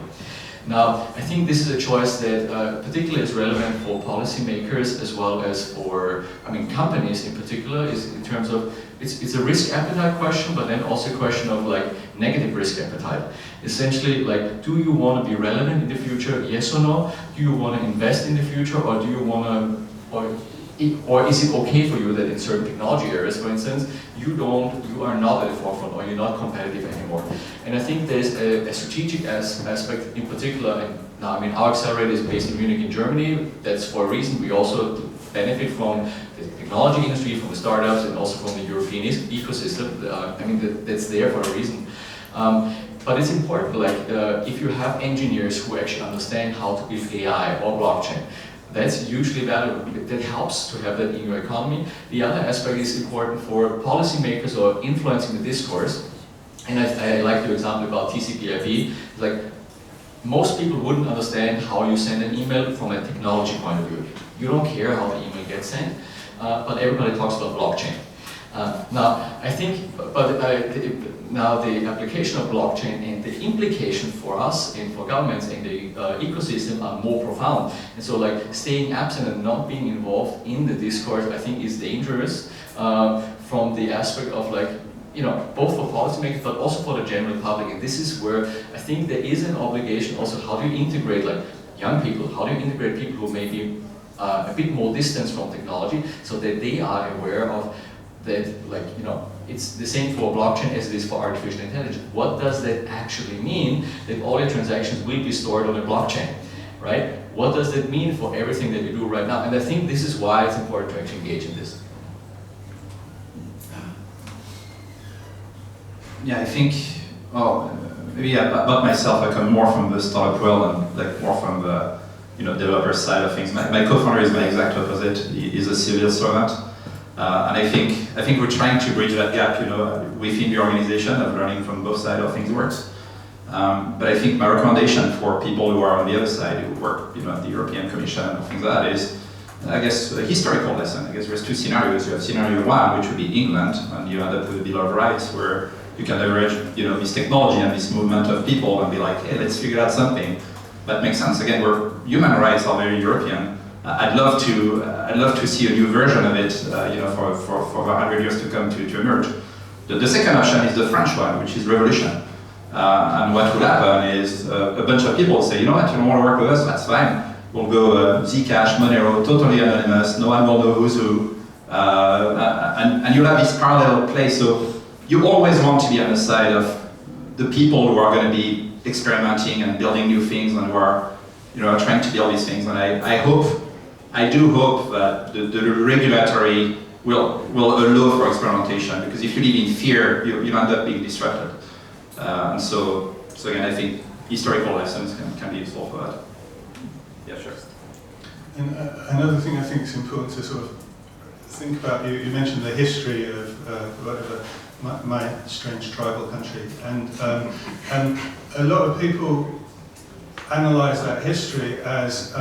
Now, I think this is a choice that particularly is relevant for policymakers as well as for, companies in particular, is in terms of, it's a risk appetite question, but then also a question of like negative risk appetite. Essentially, like, do you want to be relevant in the future, yes or no? Do you want to invest in the future, or do you want to, or is it okay for you that in certain technology areas, for instance, you are not at the forefront, or you're not competitive anymore? And I think there's a strategic aspect in particular. And now, our accelerator is based in Munich in Germany. That's for a reason. We also benefit from the technology industry, from the startups, and also from the European ecosystem. That's there for a reason. But it's important, like, if you have engineers who actually understand how to build AI or blockchain, that's hugely valuable. That helps to have that in your economy. The other aspect is important for policymakers or influencing the discourse. And I like your example about TCP/IP. Like, most people wouldn't understand how you send an email from a technology point of view. You don't care how the email gets sent, but everybody talks about blockchain. Now, I think, now the application of blockchain and the implication for us and for governments and the ecosystem are more profound. And so, like, staying absent and not being involved in the discourse, I think, is dangerous from the aspect of, like, both for policymakers but also for the general public. And this is where I think there is an obligation also. How do you integrate, like, young people? How do you integrate people who maybe a bit more distance from technology, so that they are aware of that, like, you know, it's the same for blockchain as it is for artificial intelligence. What does that actually mean, that all your transactions will be stored on a blockchain, right? What does that mean for everything that we do right now? And I think this is why it's important to actually engage in this. Yeah, I think, maybe about myself, I come more from the startup world and like more from the developer side of things. My co-founder is my exact opposite. He is a civil servant, and I think we're trying to bridge that gap, within the organization of learning from both sides of things works. But I think my recommendation for people who are on the other side, who work, at the European Commission and things like that, is, I guess, a historical lesson. I guess there's two scenarios. You have scenario one, which would be England, and you end up with a Bill of Rights, where you can leverage, this technology and this movement of people and be like, hey, let's figure out something that makes sense. Again, where human rights are very European. I'd love to see a new version of it, for 100 years to come to emerge. The second option is the French one, which is revolution. And what will happen is a bunch of people say, you know what, you don't want to work with us, that's fine. We'll go Zcash, Monero, totally anonymous, no one will know who's who. And you'll have this parallel place. So you always want to be on the side of the people who are going to be experimenting and building new things and who are, trying to build these things. And I do hope that the regulatory will allow for experimentation, because if you live in fear, you end up being disrupted. And so again, I think historical lessons can be useful for that. Yeah, sure. And another thing I think is important to sort of think about, you mentioned the history of whatever, my strange tribal country, and a lot of people analyse that history as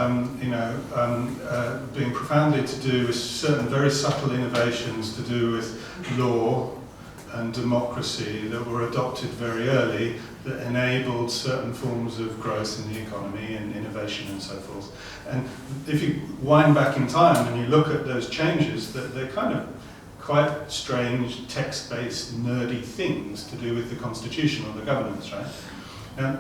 being profoundly to do with certain very subtle innovations to do with law and democracy that were adopted very early, that enabled certain forms of growth in the economy and innovation and so forth. And if you wind back in time and you look at those changes, that they're kind of quite strange, text-based, nerdy things to do with the constitution or the governance, right? Now,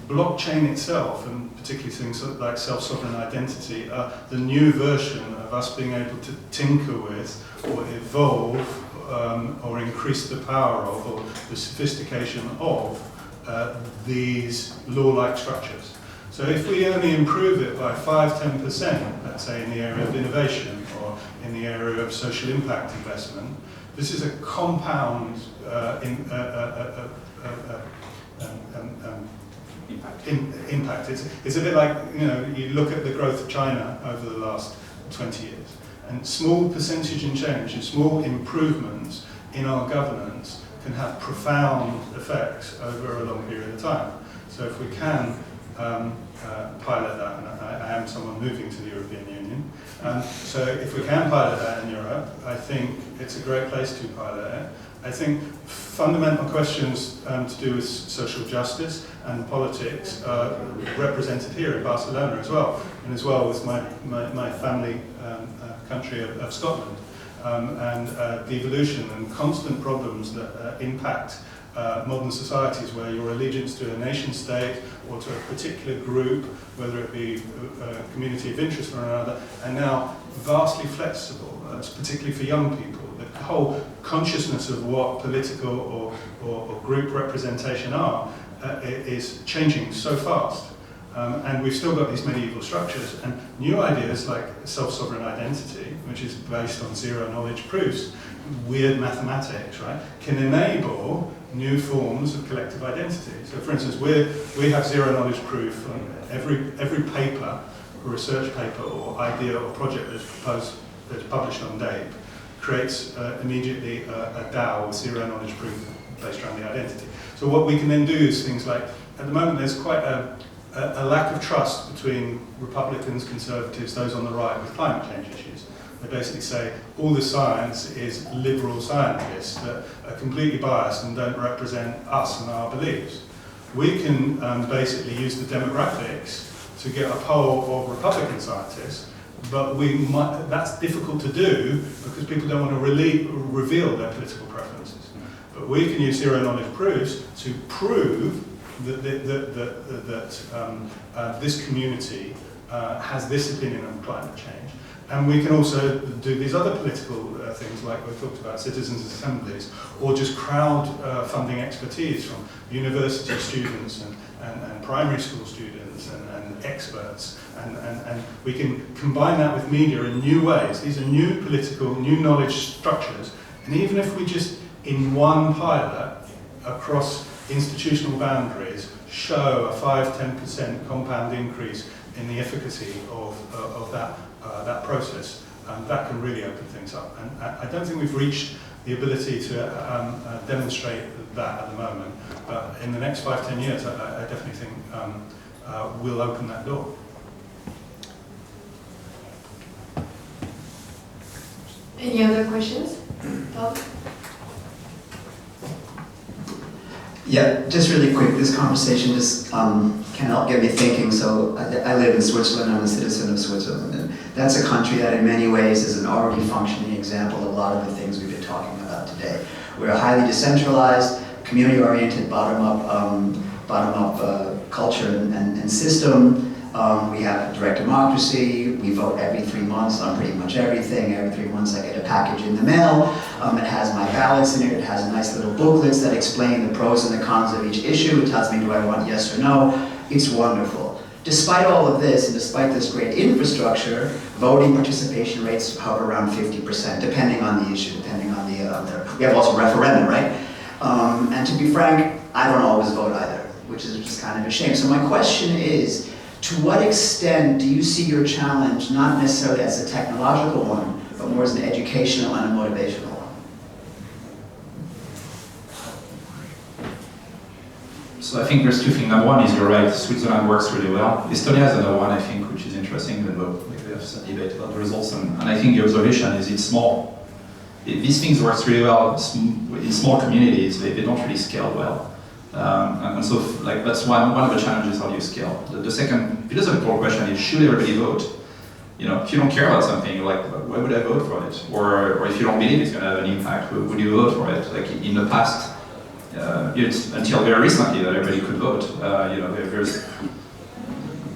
blockchain itself, and particularly things like self-sovereign identity, are the new version of us being able to tinker with or evolve or increase the power of, or the sophistication of, these law-like structures. So if we only improve it by 5–10%, let's say in the area of innovation or in the area of social impact investment, this is a compound impact. It's a bit like, you look at the growth of China over the last 20 years. And small percentage in change and small improvements in our governance can have profound effects over a long period of time. So if we can pilot that, and I am someone moving to the European Union, so if we can pilot that in Europe, I think it's a great place to pilot it. I think fundamental questions to do with social justice and politics are represented here in Barcelona as well, and as well with my family country of Scotland, and the evolution and constant problems that impact modern societies, where your allegiance to a nation state or to a particular group, whether it be a community of interest or another, are now vastly flexible, particularly for young people. The whole consciousness of what political or group representation are is changing so fast. And we've still got these medieval structures, and new ideas like self-sovereign identity, which is based on zero-knowledge proofs, weird mathematics, right, can enable new forms of collective identity. So, for instance, we have zero-knowledge proof on every paper, or research paper, or idea or project that's published on DAPE, creates immediately a DAO with zero-knowledge proof based around the identity. So what we can then do is things like, at the moment there's quite a lack of trust between Republicans, Conservatives, those on the right with climate change issues. They basically say all the science is liberal scientists that are completely biased and don't represent us and our beliefs. We can basically use the demographics to get a poll of Republican scientists, but that's difficult to do because people don't want to reveal their political preferences. But we can use zero-knowledge proofs to prove that this community has this opinion on climate change. And we can also do these other political things, like we talked about, citizens' assemblies, or just crowd-funding expertise from university students and primary school students and experts. And we can combine that with media in new ways. These are new political, new knowledge structures. And even if we just, in one pilot, across institutional boundaries, show a 5–10% compound increase in the efficacy of that process, that can really open things up. And I don't think we've reached the ability to demonstrate that at the moment, but in the next 5–10 years, I definitely think we'll open that door. Any other questions? Tom? Yeah, just really quick, this conversation just can't help get me thinking. So I live in Switzerland, I'm a citizen of Switzerland, and that's a country that in many ways is an already functioning example of a lot of the things we've been talking about today. We're a highly decentralized, community-oriented, bottom-up culture and system. We have direct democracy. We vote every 3 months on pretty much everything. Every 3 months I get a package in the mail. It has my ballots in it. It has nice little booklets that explain the pros and the cons of each issue. It tells me, do I want yes or no? It's wonderful. Despite all of this, and despite this great infrastructure, voting participation rates hover around 50%, depending on the issue, depending on we have also referendum, right? And to be frank, I don't always vote either, which is just kind of a shame. So my question is, to what extent do you see your challenge not necessarily as a technological one, but more as an educational and a motivational one? So I think there's two things. Number one is you're right, Switzerland works really well. Estonia is another one, I think, which is interesting, even though we have some debate about the results. And I think the observation is it's small. These things work really well in small communities. They don't really scale well. And so like that's one of the challenges, how do you scale? The second philosophical question is, should everybody vote? You know, if you don't care about something, you're like, why would I vote for it? Or if you don't believe it's going to have an impact, would you vote for it? Like in the past, it's until very recently that everybody could vote. You know,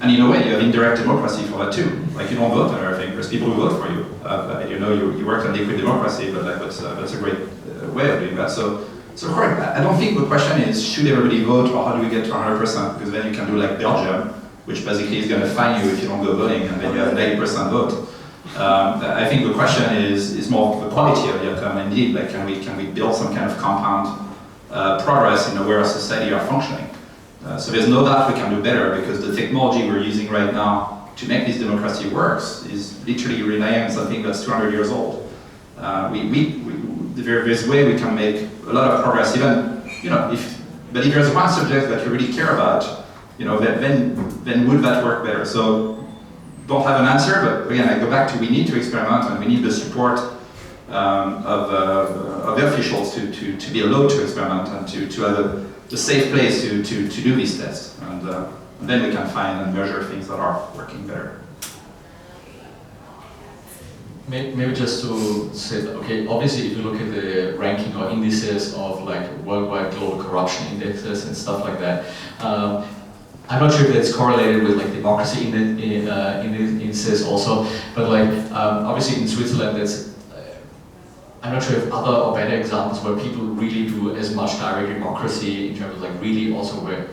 and in a way, you have indirect democracy for that too. Like you don't vote on everything. There's people who vote for you. You know, you work on liquid democracy, but like that's a great way of doing that. So I don't think the question is, should everybody vote, or how do we get to 100%? Because then you can do like Belgium, which basically is going to fine you if you don't go voting, and then you have 90% vote. I think the question is more the quality of the outcome. Indeed, like can we build some kind of compound progress in where our society are functioning? So there's no doubt we can do better, because the technology we're using right now to make this democracy works is literally relying on something that's 200 years old. There's a way we can make a lot of progress, even, but if there's one subject that you really care about, then would that work better? So, don't have an answer, but again, I go back to we need to experiment, and we need the support of the officials to be allowed to experiment and to have a safe place to do these tests. And then we can find and measure things that are working better. Maybe just to say that, okay, obviously if you look at the ranking or indices of like worldwide global corruption indexes and stuff like that, I'm not sure if that's correlated with like democracy indices also, but like obviously in Switzerland that's, I'm not sure if other or better examples where people really do as much direct democracy in terms of like really also where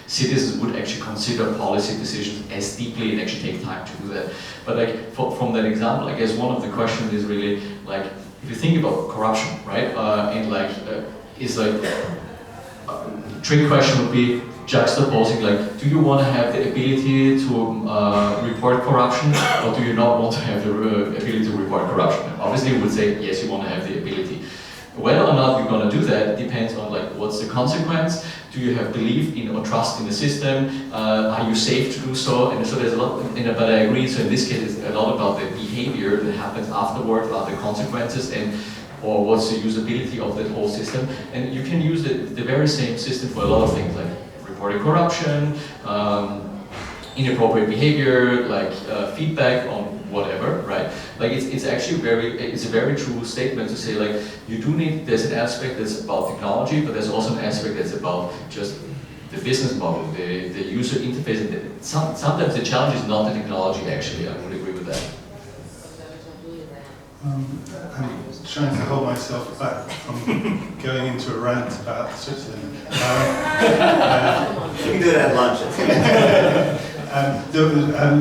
citizens would actually consider policy decisions as deeply and actually take time to do that. But like from that example, I guess one of the questions is really like, if you think about corruption, right? And like, is like, trick question would be juxtaposing like, do you want to have the ability to report corruption, or do you not want to have the ability to report corruption? And obviously we would say, yes, you want to have the ability. Whether or not you're going to do that depends on like what's the consequence. Do you have belief in or trust in the system? Are you safe to do so? And so there's a lot, but I agree. So in this case, it's a lot about the behavior that happens afterward, about the consequences, or what's the usability of that whole system. And you can use the very same system for a lot of things, like reporting corruption, inappropriate behavior, like feedback on whatever, right? Like it's actually it's a very true statement to say like you do need, there's an aspect that's about technology, but there's also an aspect that's about just the business model, the user interface, and sometimes the challenge is not the technology, actually. I would agree with that. I'm trying to hold myself back from going into a rant about Switzerland. You can do it at lunch.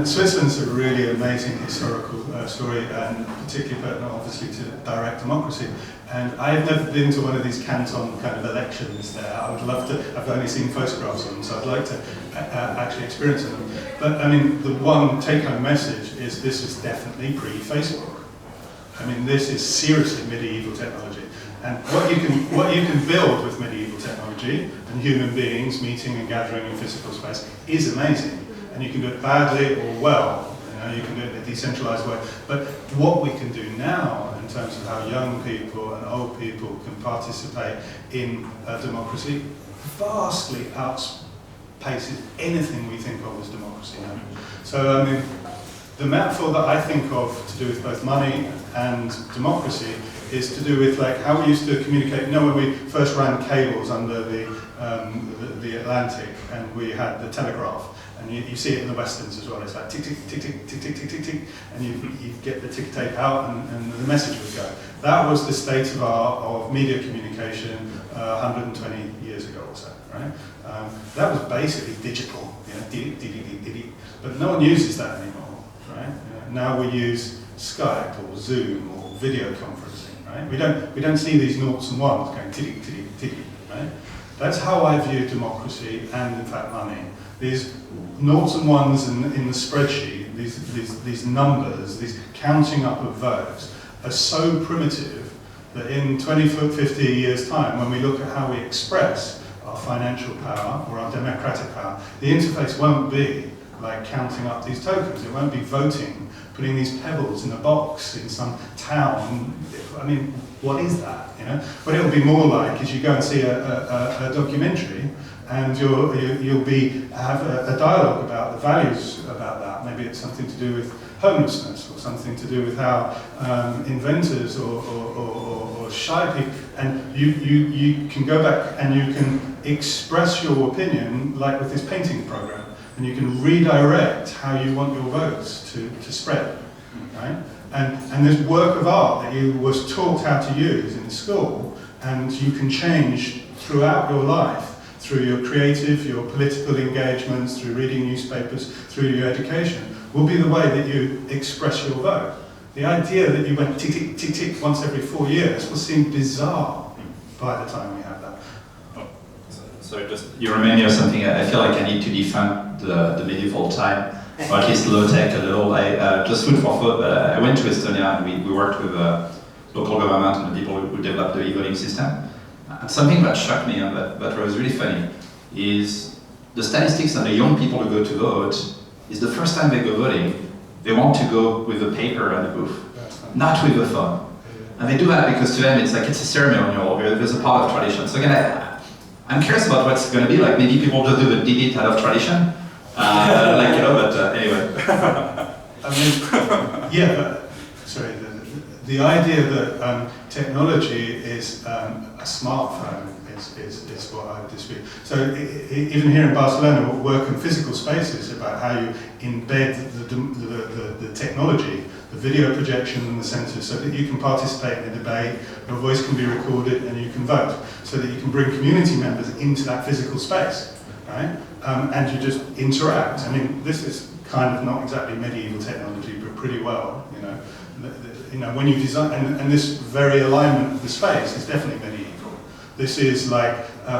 Switzerland's a really amazing historical story, and particularly pertinent, obviously, to direct democracy. And I've never been to one of these canton kind of elections there. I would love to. I've only seen photographs of them, so I'd like to actually experience them. But I mean, the one take-home message is this is definitely pre-Facebook. I mean, this is seriously medieval technology. And what you can build with medieval technology and human beings meeting and gathering in physical space is amazing. And you can do it badly or well. You can do it in a decentralized way. But what we can do now, in terms of how young people and old people can participate in democracy, vastly outpaces anything we think of as democracy now. So, I mean, the metaphor that I think of to do with both money and democracy is to do with like how we used to communicate. You know, when we first ran cables under the Atlantic and we had the telegraph, and you see it in the westerns as well. It's like tick tick tick tick tick tick tick tick tick, and you get the tick tape out and the message would go. That was the state of media communication 120 years ago or so, right? That was basically digital, but no one uses that anymore, right? Now we use Skype or Zoom or video conferencing, right? We don't see these noughts and ones going tick tick tick, right? That's how I view democracy and, in fact, money. These noughts and ones in the spreadsheet, these numbers, these counting up of votes, are so primitive that in 20, 50 years' time, when we look at how we express our financial power or our democratic power, the interface won't be like counting up these tokens. It won't be voting, putting these pebbles in a box in some town. I mean, what is that? You know, what it'll be more like is you go and see a documentary, and you'll have a dialogue about the values about that. Maybe it's something to do with homelessness, or something to do with how inventors or shy people, and you can go back and you can express your opinion, like with this painting program, and you can redirect how you want your votes to spread, right? And there's work of art that you was taught how to use in school, and you can change throughout your life through your creative, your political engagements, through reading newspapers, through your education, will be the way that you express your vote. The idea that you went tick, tick, tick, tick once every 4 years will seem bizarre by the time we have that. So just, you remind me of something. I feel like I need to defend the medieval time, or at least low tech a little. Just food for thought, but I went to Estonia and we worked with local government and the people who developed the e-voting system. Something that shocked me and that was really funny is the statistics on the young people who go to vote is the first time they go voting, they want to go with a paper and a booth, not with a phone. And they do that because to them it's like it's a ceremonial, there's a part of tradition. So again, I'm curious about what's going to be like. Maybe people just do the did it out of tradition, but anyway. I mean, yeah, but sorry. The idea that technology is a smartphone is what I dispute. So even here in Barcelona, we work in physical spaces about how you embed the technology, the video projection in the centre, so that you can participate in a debate, your voice can be recorded, and you can vote, so that you can bring community members into that physical space, right? And you just interact. I mean, this is kind of not exactly medieval technology, but pretty well, you know. When you design, and this very alignment of the space is definitely medieval. This is like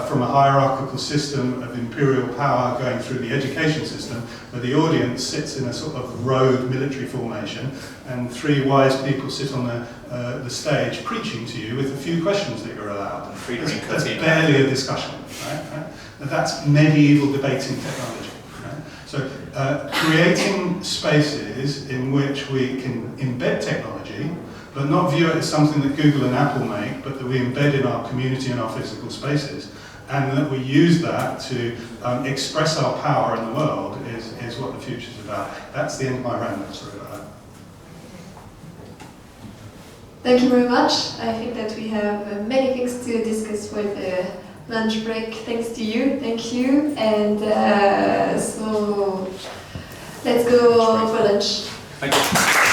from a hierarchical system of imperial power going through the education system, where the audience sits in a sort of road military formation, and 3 wise people sit on the stage preaching to you with a few questions that you're allowed. That's barely a discussion, right? That's medieval debating technology. So creating spaces in which we can embed technology, but not view it as something that Google and Apple make, but that we embed in our community and our physical spaces, and that we use that to express our power in the world is what the future's about. That's the end of my rant. Sorry about that. Thank you very much. I think that we have many things to discuss with lunch break thanks to you. Thank you. And so let's go for lunch. Thank you.